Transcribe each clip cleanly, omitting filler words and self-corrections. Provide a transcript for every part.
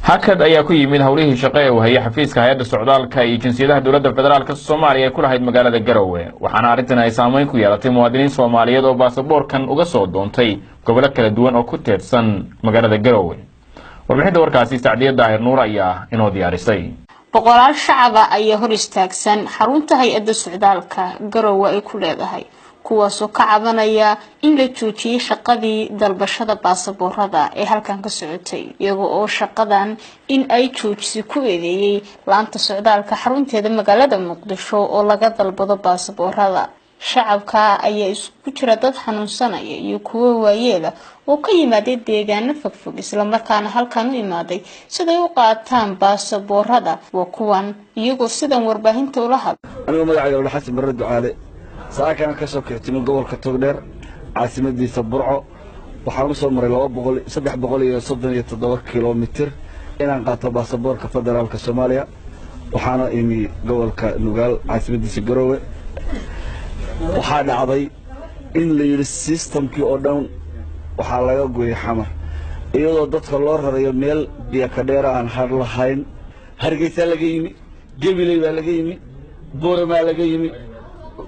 hakad ayaa ku yimid howlihii shaqo ee uu hayay xafiiska hay'adda socdaalka iyo jinsiyadaha dowladda federaalka Soomaaliya ee ku lahayd magaalada Garowe waxaana arrintan ay saameyn ku yeelatay muwaadiniin Soomaaliyeed oo baasaboorkan uga soo doontay gobollo kala duwan oo ku teedsan magaalada Garowe warbixinta warkaasi Sacdiya Daahir Nuur ayaa inoo diyaarisay boqolaal shacab ayaa hor istaagsan xarunta hay'adda socdaalka Garowe ay ku leedahay kuwaasoo ka cabanaya in la joojiyay shaqadii dalbashada baasaboorada ee halkan ka socotay iyagoo oo shaqadan in ay joojisay ku eedeeyay laanta socdaalka xarunteeda magaalada Muqdisho oo laga dalbado baasaboorada shacabka ayaa isku jira dad xanuunsanaya iyo kuwa waayeel oo ka yimaaday deegaano fogfog isla markaana halkan u imaaday siday u qaataan baasaboorada waa kuwan iyagoo sidan warbaahinta ula hadlay anigu magacayga Xasan Barre Ducaale ساكن كسر كرتين جوال كتوغدر عاصمة دي سبرعو وحنا صار مرة لو بقول سبح بقول صدني يتدور كيلومتر إن قطع باسبور كفدرال كسوماليا وحنا إني جوال كنوغال عاصمة دي سجروه وحنا عضي إن اللي السيستم كي أردن وحنا يجوي حمر إيوه ضد الله رأي ميل بيكدر عن هرلهين هرجيت لقيني جبلي لقيني بورما لقيني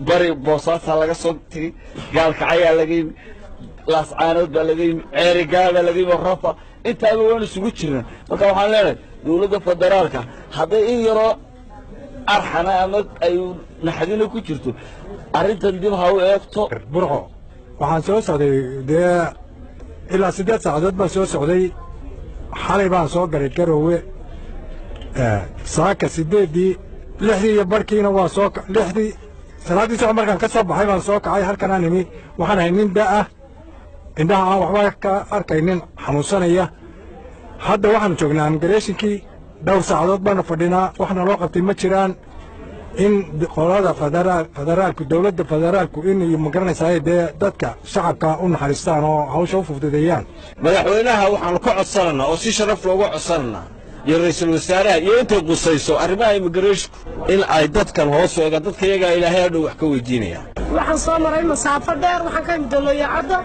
bari boosaas laga soo tiri gaalka ayaa laga yimi laas caanood baa laga yimi ceerigaaba laga yimi rafa inta aan isugu jirna marka waxaan leenahay dawladda federaalka haday in yaro arxana ama ay naxdina ku jirto arintan dib ha u eegto burco waxaan soo socday ilaa 8 saacadood baan soo socday xalay baan soo galay Garowe saaka 8 iyo barkiina waa soo 6 salaadii soo markaan ka soo baxay baan soo kacay halkan aan imi waxaan ahay nin daa indhaha aan waxba ka arkaynin xanuunsanaya hadda waxaan joognaa immigration-kii dhowr saacadood baan fadhinaa waxna loo qabtay ma jiraan in qolada federaalku dawladda federaalku in iyo magaranaysaa dadka shacabka u naxariistaan oo hawsha u fududeeyaan madaxweynaha waxaan ka codsanaa oo si sharaf loogu codsanaa iyo ra'iisul wasaaraha iyo inta qusayso arrimaha immigration in ay dadkan hoos eega dadka iyaga ilaahay hadhow wax ka weydiinaya waxaan soo maray masaafo dheer waxaan ka midoloya cadda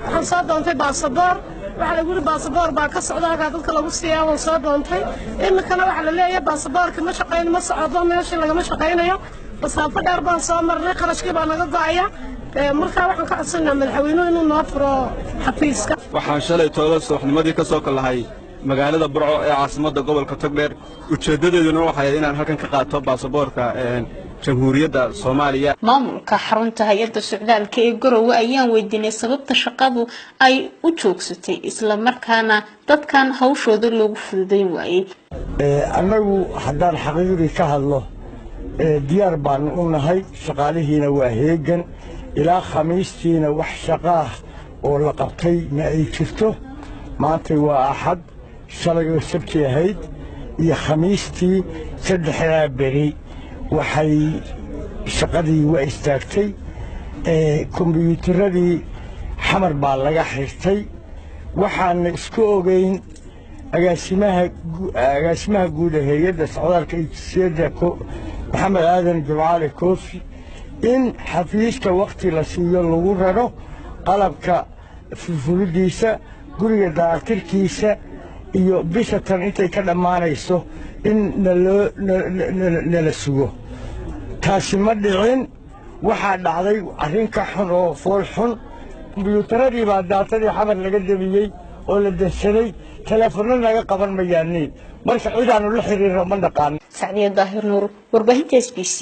waxaan soo doontay baasaboor waxa lagu yiri baasaboor baa ka socda halka dadka lagu siiyay oo soo doontay imikana waxa la leeyahay baasaboorka ma shaqeyn ma socdo meesha lagama shaqeynayo masaafo dheer baan soo marnay qarashkii baa naga go'aya markaa waxaan ka codsanaa madaxweynuhu inuu noo furo xafiiska waxaan shalay toolo subaxnimadii ka soo kalahay magaalada Burco ee caasimadda gobolka Togdheer ujeedadeeduna waxay inaan halkan ka qaato baasaboorka jamhuuriyadda Soomaaliya maamulka xarunta hay'adda socdaalka ee Garowe ayaan weydiinay sababta shaqadu ay u joogsatay isla markaana dadkan hawshooda loogu fududeyn waayay anagu haddaan xaqiiqdii ka hadlo diyaar baan u nahay shaqaalihiina waa heegan ilaa khamiistiina wax shaqo oo la qabtay ma ay jirto maanta waa axad shalay sabti ahayd iyo khamiistii saddexda beri waxay shaqadii waa istaagtay kombiyuutarradii xamar baa laga xirtay waxaan isku ogeyn agaasimaha guud ee hay'adda socdaalka iyo jinsiyadda maxamed aadan jimcaale koofi in xafiiska waqti la siiyo lagu raro qalabka fulfulidiisa guriga daatirkiisa iyo bisha tan intay ka dhamaanayso in nala sugo taasi ma dhicin waxaa dhacday arrin ka xun oo fool xun kombiyuutaradii baa daatadii xamar laga damiyey oo la dansaday telefoonno naga qaban mayaaniin marka cidaanu la xiriirno ma naqaan Sacdiya Daahir Nuur warbaahinta SBC